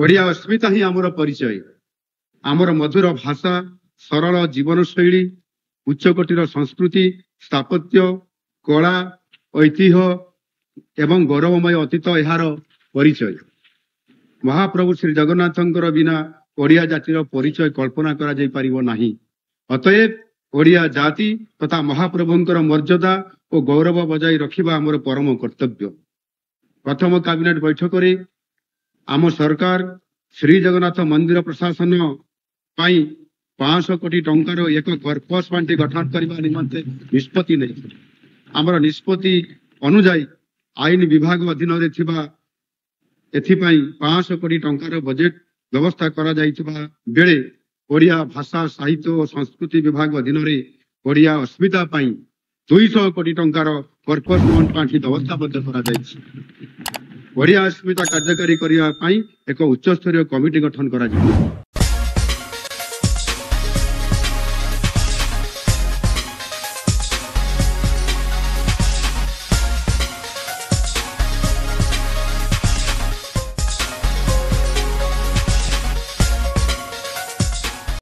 ओडिया अस्मिता ही आमर परिचय आमर मधुर भाषा सरल जीवन शैली उच्चकोटीर संस्कृति स्थापत्य कला ऐतिह्य एवं गौरवमय अतीत यार परिचय महाप्रभु श्री जगन्नाथंकर बिना ओडिया जातिर परिचय कल्पना करा जाई परिबो नाही। अतएव ओडिया जाति तथा महाप्रभुंकर मर्यादा और गौरव बजाय रखिबा आमर परम कर्तव्य। प्रथम कैबिनेट बैठक रे आम सरकार श्री जगन्नाथ मंदिर प्रशासन पाई 500 कोटी टंकार एक कर्पस पांठी गठन करने निमंते निष्पत्ति नहीं। आमर निष्पत्ति अनुजाई आईन विभाग अधीन एथिपाई 500 कोटी टंकार बजेट व्यवस्था करा जाइथिबा बेले ओडिया भाषा साहित्य और संस्कृति विभाग अधीन ओडिया अस्मिता पाई 200 कोटी टंकार कर्पस पांठी व्यवस्थाबद्ध करा जाइछि। ओडिया अस्मिता कार्यकारी करने एक उच्चस्तरीय कमिटी गठन करा जाइछि।